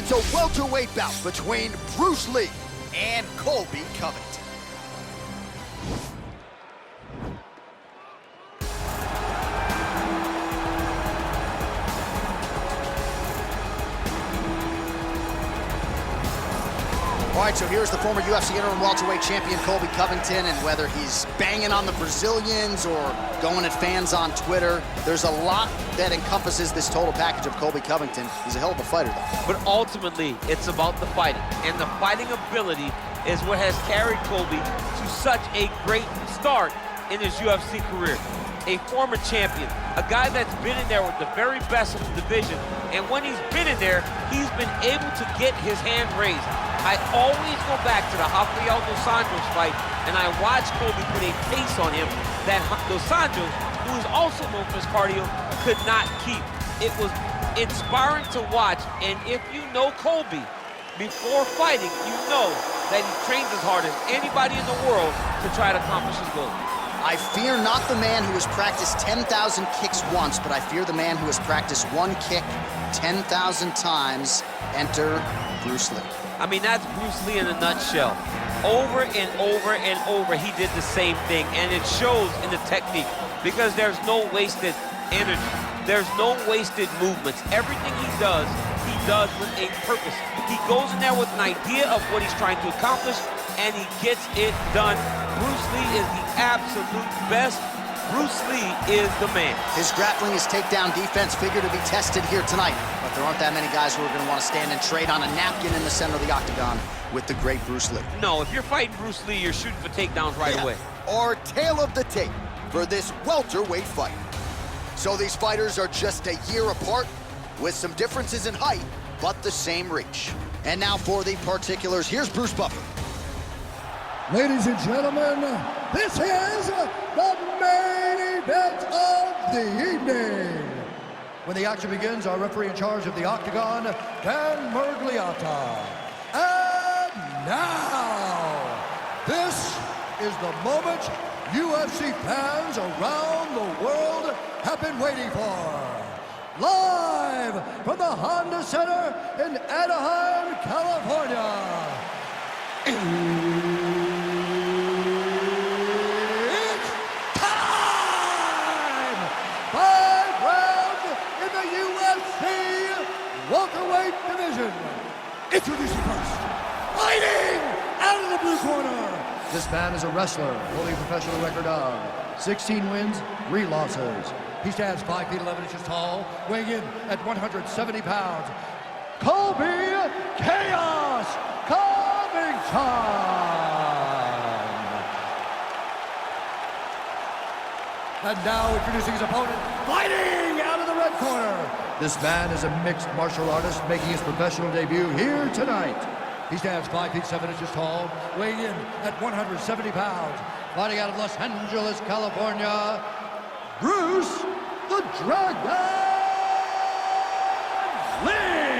it's a welterweight bout between Bruce Lee and Colby Covington. All right, so here's the former UFC interim welterweight champion Colby Covington, and whether he's banging on the Brazilians or going at fans on Twitter, there's a lot that encompasses this total package of Colby Covington. He's a hell of a fighter, though. But ultimately, it's about the fighting, and the fighting ability is what has carried Colby to such a great start in his UFC career. A former champion, a guy that's been in there with the very best of the division, and when he's been in there, he's been able to get his hand raised. I always go back to the Rafael Dos Anjos fight, and I watched Colby put a pace on him that Dos Anjos, who is also known for his cardio, could not keep. It was inspiring to watch, and if you know Colby before fighting, you know that he trains as hard as anybody in the world to try to accomplish his goal. I fear not the man who has practiced 10,000 kicks once, but I fear the man who has practiced one kick 10,000 times. Enter Bruce Lee. I mean, that's Bruce Lee in a nutshell. Over and over and over, he did the same thing, and it shows in the technique because there's no wasted energy. There's no wasted movements. Everything he does with a purpose. He goes in there with an idea of what he's trying to accomplish, and he gets it done. Bruce Lee is the absolute best. Bruce Lee is the man. His grappling, his takedown defense figure to be tested here tonight, but there aren't that many guys who are going to want to stand and trade on a napkin in the center of the octagon with the great Bruce Lee. No, if you're fighting Bruce Lee, you're shooting for takedowns right away. Or tail of the tape for this welterweight fight. So these fighters are just a year apart with some differences in height, but the same reach. And now for the particulars, here's Bruce Buffer. Ladies and gentlemen, this is the main event of the evening. When the action begins, our referee in charge of the octagon, Dan Mergliata. And now, this is the moment UFC fans around the world have been waiting for. Live from the Honda Center in Anaheim, California. Welterweight division. Introducing first, fighting out of the blue corner. This man is a wrestler, holding a professional record of 16 wins, 3 losses. He stands 5 feet 11 inches tall, weighing in at 170 pounds. Colby Chaos Covington. And now introducing his opponent, fighting out of the red corner. This man is a mixed martial artist making his professional debut here tonight. He stands 5 feet 7 inches tall, weighing in at 170 pounds. Fighting out of Los Angeles, California, Bruce the Dragon Lee.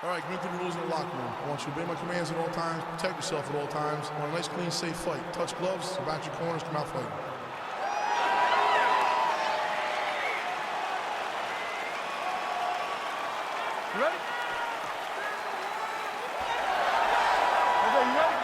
All right, commit to the rules in the locker room. I want you to obey my commands at all times, protect yourself at all times. I want a nice, clean, safe fight. Touch gloves, back your corners, come out fighting. You ready? Okay, you ready?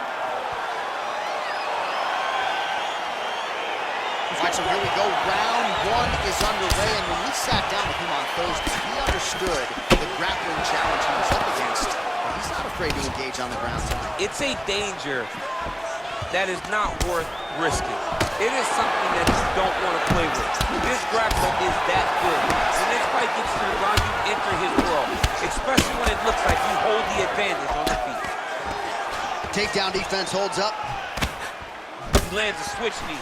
All right, so here we go. Round 1 is underway, and when we sat down with him on Thursday, he understood the grappling challenge he was up against, but he's not afraid to engage on the ground tonight. It's a danger that is not worth risking. It is something that you don't want to play with. This grappling is that good. When this fight gets to the ground, you enter his world, especially when it looks like you hold the advantage on the feet. Takedown defense holds up. He lands a switch knee.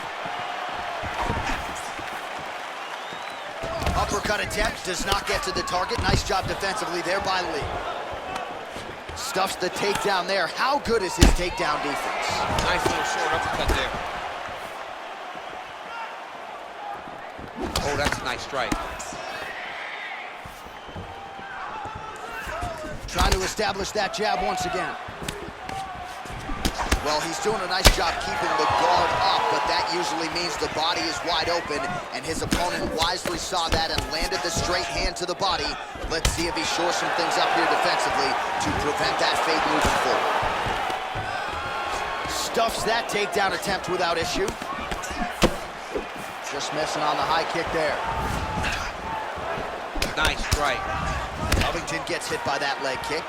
Uppercut attempt does not get to the target. Nice job defensively there by Lee. Stuffs the takedown there. How good is his takedown defense? Nice little short uppercut there. Oh, that's a nice strike. Trying to establish that jab once again. Well, he's doing a nice job keeping the guard up, but that usually means the body is wide open, and his opponent wisely saw that and landed the straight hand to the body. Let's see if he shores some things up here defensively to prevent that fade moving forward. Stuffs that takedown attempt without issue. Just missing on the high kick there. Nice strike. Covington gets hit by that leg kick.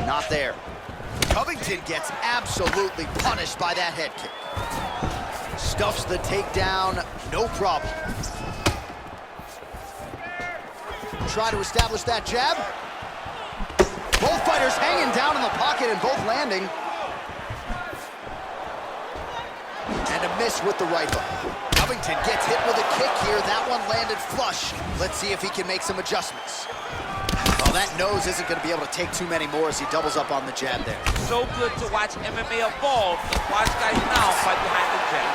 Not there. Covington gets absolutely punished by that head kick. Stuffs the takedown, no problem. Try to establish that jab. Both fighters hanging down in the pocket and both landing. And a miss with the right hook. Covington gets hit with a kick here. That one landed flush. Let's see if he can make some adjustments. Well, that nose isn't going to be able to take too many more as he doubles up on the jab there. So good to watch MMA evolve and watch guys now fight behind the jab.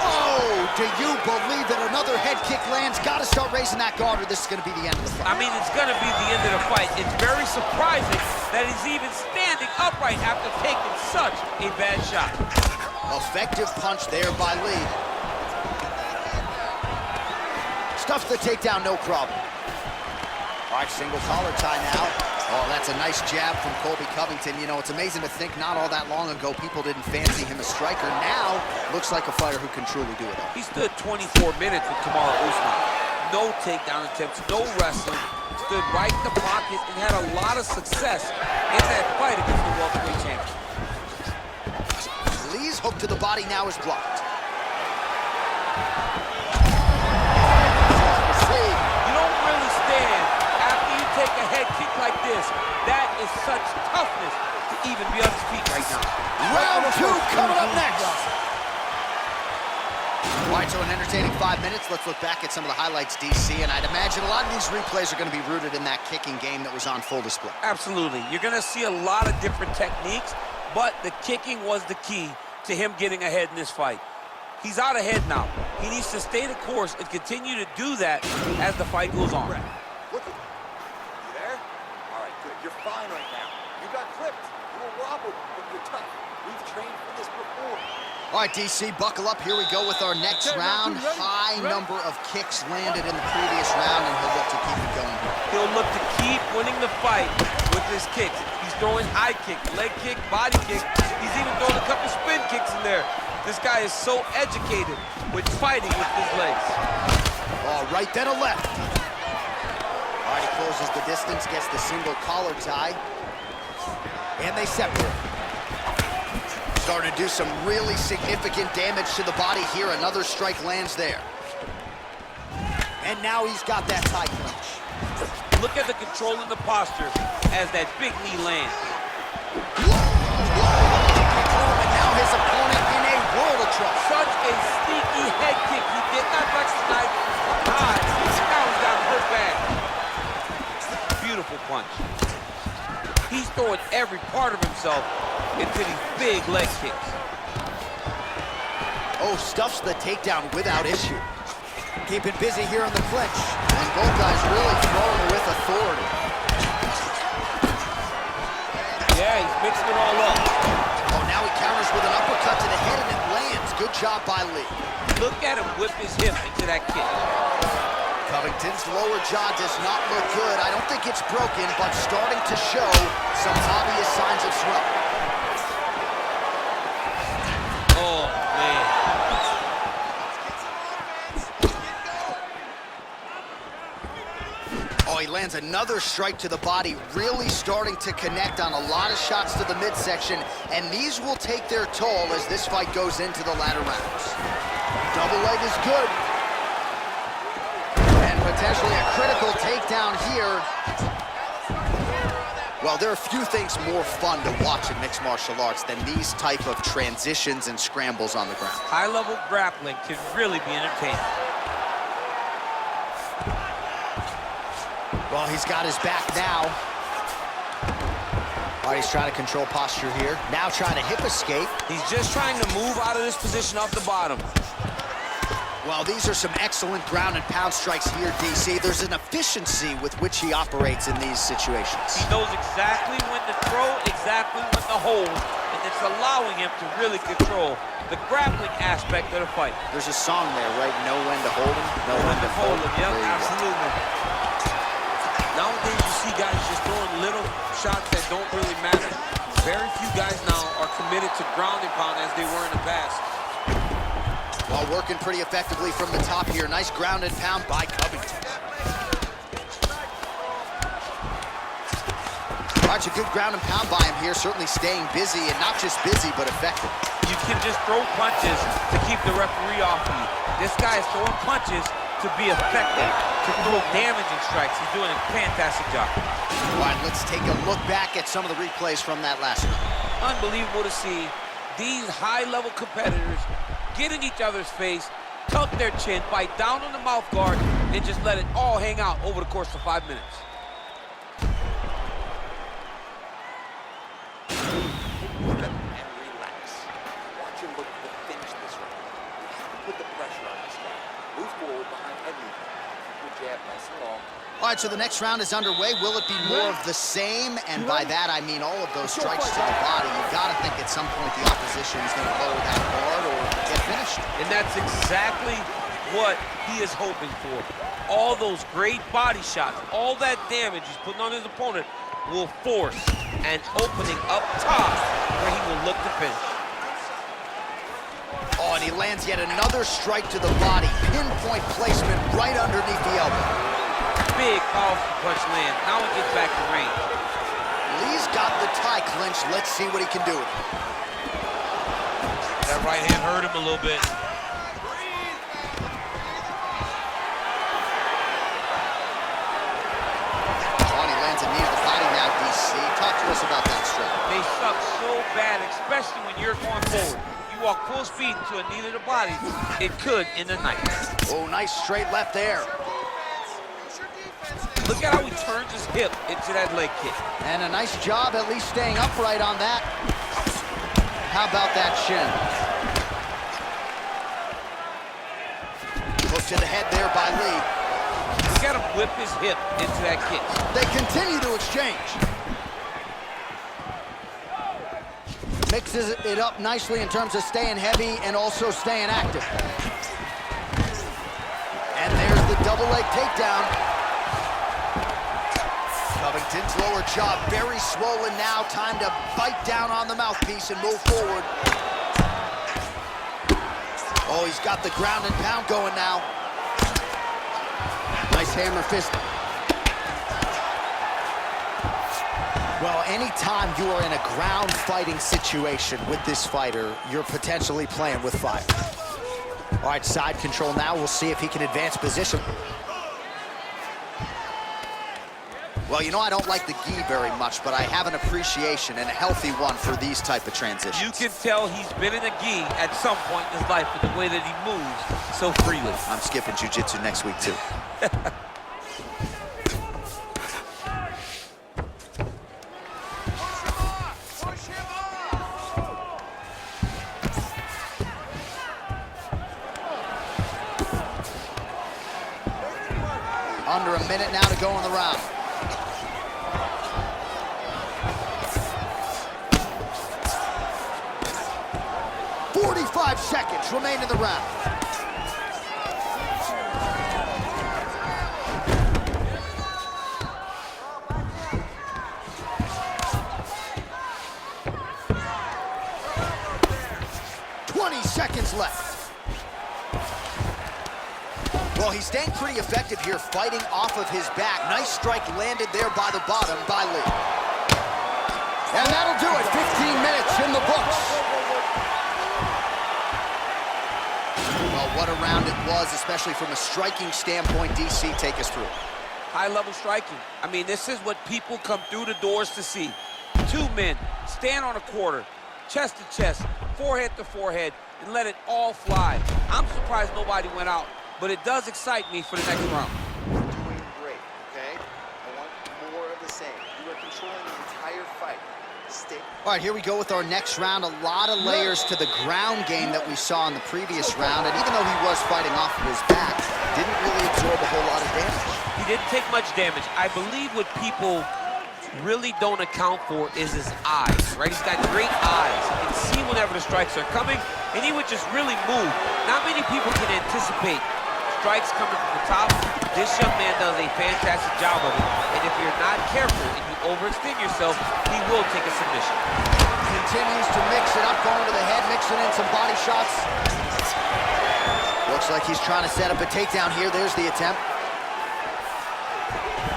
Oh, do you believe that another head kick lands? Got to start raising that guard or this is going to be the end of the fight. I mean, it's going to be the end of the fight. It's very surprising that he's even standing upright after taking such a bad shot. Effective punch there by Lee. Stuffs the takedown, no problem. All right, single collar tie now. Oh, that's a nice jab from Colby Covington. You know, it's amazing to think not all that long ago people didn't fancy him a striker. Now, looks like a fighter who can truly do it all. He stood 24 minutes with Kamaru Usman. No takedown attempts, no wrestling. Stood right in the pocket and had a lot of success in that fight against the welterweight champion. Lee's hook to the body now is blocked. You don't really stand after you take a head kick like this. That is such toughness to even be on his feet right now. Round two coming up next. All right, so an entertaining 5 minutes. Let's look back at some of the highlights, DC, and I'd imagine a lot of these replays are going to be rooted in that kicking game that was on full display. Absolutely. You're going to see a lot of different techniques, but the kicking was the key to him getting ahead in this fight. He's out ahead now. He needs to stay the course and continue to do that as the fight goes on. Look at you. You there? All right, good. You're fine right now. You got clipped. You were wobbled, but you're tough. We've trained for this before. All right, DC, buckle up. Here we go with our next round. High number of kicks landed in the previous round, and he'll look to keep it going here. He'll look to keep winning the fight with his kicks. He's throwing high kick, leg kick, body kick. He's even throwing a couple spin kicks in there. This guy is so educated with fighting with his legs. All right, then a left. All right, he closes the distance, gets the single collar tie, and they separate. Starting to do some really significant damage to the body here. Another strike lands there. And now he's got that tie clinch. Look at the control in the posture as that big knee lands. And now his opponent in a world of trouble. Such a sneaky head kick. He did not recognize high. Now he's got hurt bad. Beautiful punch. He's throwing every part of himself into these big leg kicks. Oh, stuffs the takedown without issue. Keeping busy here in the clinch. And both guys really throwing with authority. Yeah, he's mixing it all up. Oh, now he counters with an uppercut to the head and it lands. Good job by Lee. Look at him whip his hip into that kick. Covington's lower jaw does not look good. I don't think it's broken, but starting to show some obvious signs of swelling. Oh, man. Oh, he lands another strike to the body, really starting to connect on a lot of shots to the midsection, and these will take their toll as this fight goes into the latter rounds. Double leg is good. And potentially a critical takedown here. Well, there are few things more fun to watch in mixed martial arts than these type of transitions and scrambles on the ground. High-level grappling can really be entertaining. Well, he's got his back now. All right, he's trying to control posture here. Now trying to hip escape. He's just trying to move out of this position off the bottom. Well, these are some excellent ground and pound strikes here, DC. There's an efficiency with which he operates in these situations. He knows exactly when to throw, exactly when to hold, and it's allowing him to really control the grappling aspect of the fight. There's a song there, right? Know when to hold him, know when to hold him. Yep, There you go. absolutely. Nowadays, you see guys just throwing little shots that don't really matter. Very few guys now are committed to ground and pound as they were in the past. Well, working pretty effectively from the top here. Nice ground and pound by Covington. All right, a good ground and pound by him here. Certainly staying busy, and not just busy, but effective. You can just throw punches to keep the referee off of you. This guy is throwing punches to be effective, to throw damaging strikes. He's doing a fantastic job. All right, let's take a look back at some of the replays from that last round. Unbelievable to see these high-level competitors get in each other's face, tuck their chin, bite down on the mouth guard, and just let it all hang out over the course of 5 minutes. And relax. Watch him look to finish this round. You have to put the pressure on this guy. Move forward behind everything. Good jab, nice and long. All right, so the next round is underway. Will it be more of the same? And by that, I mean all of those strikes to the body. You've got to think at some point the opposition is going to lower that guard or get finished. And that's exactly what he is hoping for. All those great body shots, all that damage he's putting on his opponent will force an opening up top where he will look to finish. Oh, and he lands yet another strike to the body. Pinpoint placement right underneath the elbow. Big, powerful punch land. Now he gets back to range. Lee's got the tie clinch. Let's see what he can do with it. That right hand hurt him a little bit. Oh, and he lands a knee to the body now, DC. Talk to us about that strike. They suck so bad, especially when you're going forward. You walk full speed into a knee to the body, it could end the night. Oh, nice straight left there. Look at how he turns his hip into that leg kick. And a nice job at least staying upright on that. How about that shin? Hook to the head there by Lee. Look at him whip his hip into that kick. They continue to exchange. Mixes it up nicely in terms of staying heavy and also staying active. And there's the double leg takedown. Covington's lower jaw very swollen now. Time to bite down on the mouthpiece and move forward. Oh, he's got the ground and pound going now. Nice hammer fist. Well, anytime you are in a ground fighting situation with this fighter, you're potentially playing with fire. All right, side control now. We'll see if he can advance position. Well, you know, I don't like the gi very much, but I have an appreciation and a healthy one for these type of transitions. You can tell he's been in a gi at some point in his life with the way that he moves so freely. I'm skipping jiu-jitsu next week, too. Under a minute now to go in the round. Seconds remain in the round. Seconds left. Well, he's staying pretty effective here, fighting off of his back. Nice strike landed there by the bottom by Lee. And that'll do it. 15 minutes in the books. Well, what a round it was, especially from a striking standpoint. DC, take us through it. High-level striking. I mean, this is what people come through the doors to see. Two men stand on a quarter, chest to chest, forehead to forehead, and let it all fly. I'm surprised nobody went out, but it does excite me for the next round. You're doing great, okay? I want more of the same. You are controlling the entire fight. All right, here we go with our next round. A lot of layers to the ground game that we saw in the previous round. And even though he was fighting off of his back, didn't really absorb a whole lot of damage. He didn't take much damage. I believe what people really don't account for is his eyes, right? He's got great eyes. He can see whenever the strikes are coming, and he would just really move. Not many people can anticipate strikes coming from the top. This young man does a fantastic job of it. And if you're not careful and you overextend yourself, he will take a submission. Continues to mix it up, going to the head, mixing in some body shots. Looks like he's trying to set up a takedown here. There's the attempt.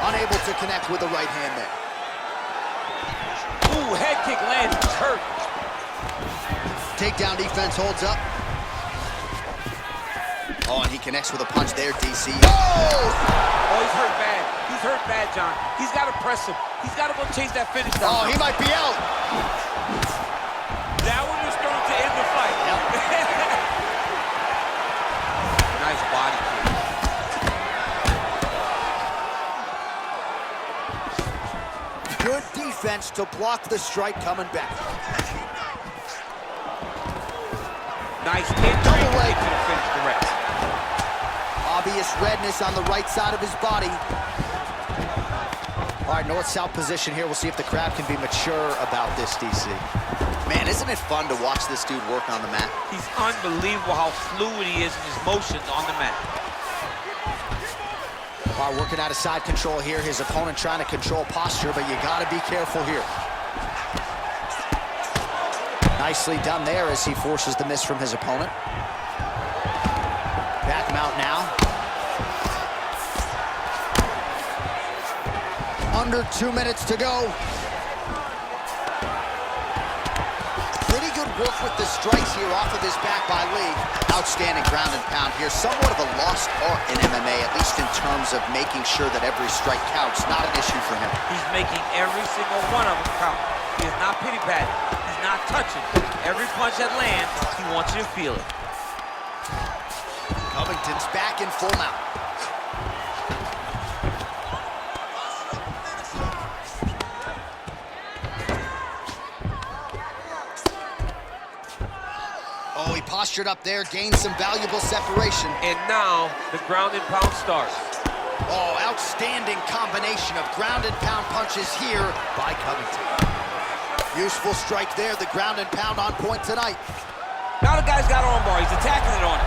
Unable to connect with the right hand there. Ooh, head kick lands, he's hurt. Takedown defense holds up. Oh, and he connects with a punch there, DC. Oh! Oh, he's hurt bad. He's hurt bad, John. He's got to press him. He's got to go chase that finish down. Oh, he might be out. That one was thrown to end the fight. Yep. Nice body kick. Good defense to block the strike coming back. Nice double leg to finish the rest. Obvious redness on the right side of his body. All right, north-south position here. We'll see if the crowd can be mature about this, DC. Man, isn't it fun to watch this dude work on the mat? He's unbelievable how fluid he is in his motions on the mat. All right, working out of side control here. His opponent trying to control posture, but you got to be careful here. Nicely done there as he forces the miss from his opponent. Back mount now. Under 2 minutes to go. Pretty good work with the strikes here off of his back by Lee. Outstanding ground and pound here. Somewhat of a lost art in MMA, at least in terms of making sure that every strike counts. Not an issue for him. He's making every single one of them count. He is not pity-patting. He's not touching. Every punch that lands, he wants you to feel it. Covington's back in full mount. Oh, he postured up there, gained some valuable separation. And now, the ground and pound starts. Oh, outstanding combination of ground and pound punches here by Covington. Useful strike there, the ground and pound on point tonight. Now the guy's got armbar, he's attacking it on it.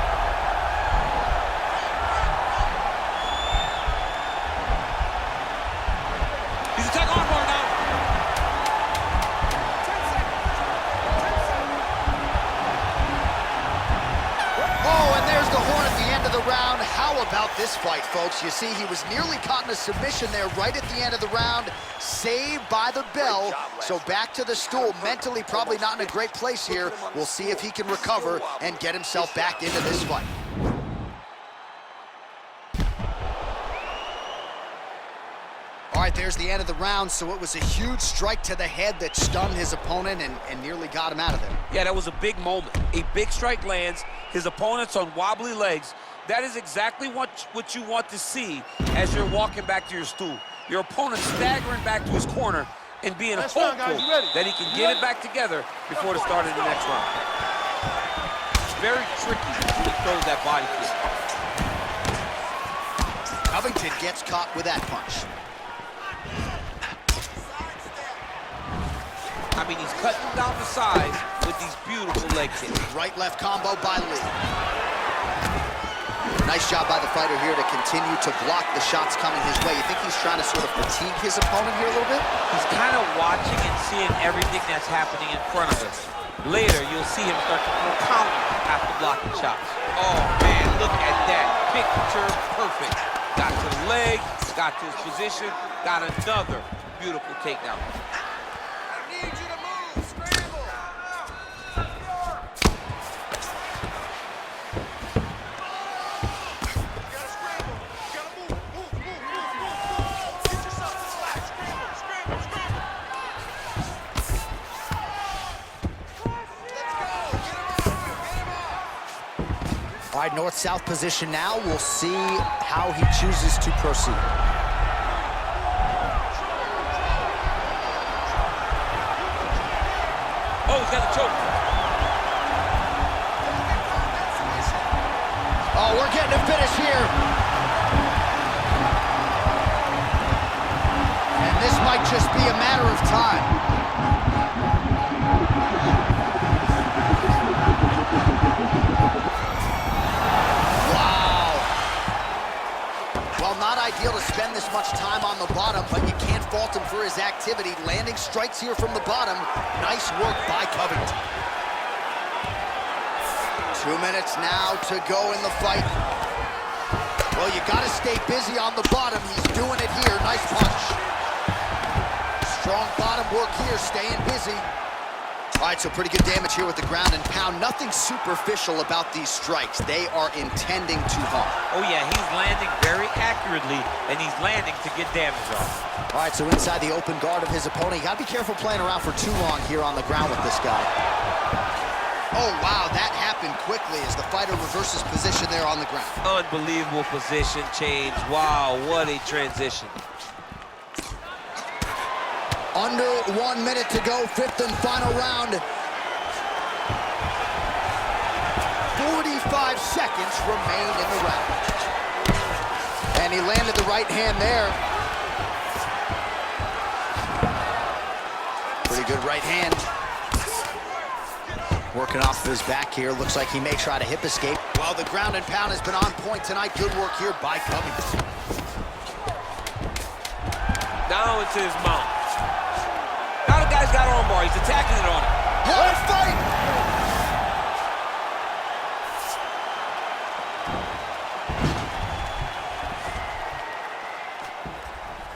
He's attacking armbar now. Oh, and there's the horn at the end of the round. How about this fight, folks? You see, he was nearly caught in a submission there right at the end of the round. Saved by the bell. So back to the stool. Mentally probably not in a great place here. We'll see if he can recover and get himself back into this fight. All right, there's the end of the round. So it was a huge strike to the head that stunned his opponent and nearly got him out of there. Yeah, that was a big moment. A big strike lands. His opponent's on wobbly legs. That is exactly what you want to see as you're walking back to your stool. Your opponent staggering back to his corner and being hopeful that he can get it back together before the start of the next round. It's very tricky when he throws that body kick. Covington gets caught with that punch. I mean, he's cutting down the sides with these beautiful leg kicks. Right-left combo by Lee. Nice job by the fighter here to continue to block the shots coming his way. You think he's trying to sort of fatigue his opponent here a little bit? He's kind of watching and seeing everything that's happening in front of us. Later, you'll see him start to throw counters after blocking shots. Oh, man, look at that. Picture perfect. Got to the leg, got to his position, got another beautiful takedown. All right, north-south position now. We'll see how he chooses to proceed. got the choke. Oh, we're getting a finish here. And this might just be a matter of time. Wow. Well, not ideal to spend this much time on the bottom, but you can't fault him for his activity. Landing strikes here from the bottom. Nice work by Covington. 2 minutes now to go in the fight. Well, you gotta stay busy on the bottom. He's doing it here. Nice punch. Strong bottom work here, staying busy. All right, so pretty good damage here with the ground and pound. Nothing superficial about these strikes. They are intending to harm. Oh yeah, he's landing very accurately, and he's landing to get damage off. All right, so inside the open guard of his opponent. You gotta be careful playing around for too long here on the ground with this guy. Oh, wow, that happened quickly as the fighter reverses position there on the ground. Unbelievable position change. Wow, what a transition. Under 1 minute to go, fifth and final round. 45 seconds remain in the round. And he landed the right hand there. Pretty good right hand. Working off of his back here. Looks like he may try to hip escape. Well, the ground and pound has been on point tonight. Good work here by Covington. Down into his mount. Now the guy's got armbar. He's attacking it on him. What a fight!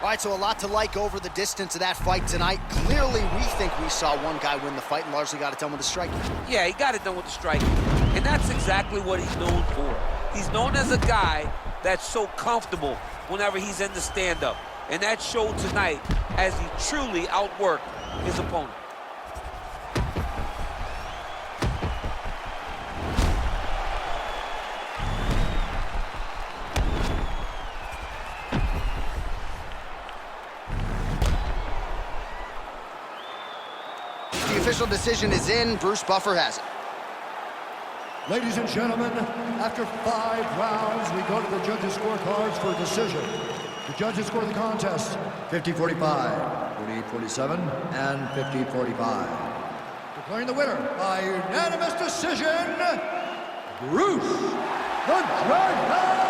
All right, so a lot to like over the distance of that fight tonight. Clearly, we think we saw one guy win the fight and largely got it done with the striking. Yeah, he got it done with the striking. And that's exactly what he's known for. He's known as a guy that's so comfortable whenever he's in the stand-up. And that showed tonight as he truly outworked his opponent. The official decision is in. Bruce Buffer has it. Ladies and gentlemen, after 5 rounds, we go to the judges' scorecards for a decision. The judges score the contest 50-45, 48-47, and 50-45. Declaring the winner by unanimous decision, Bruce the Jun-fan!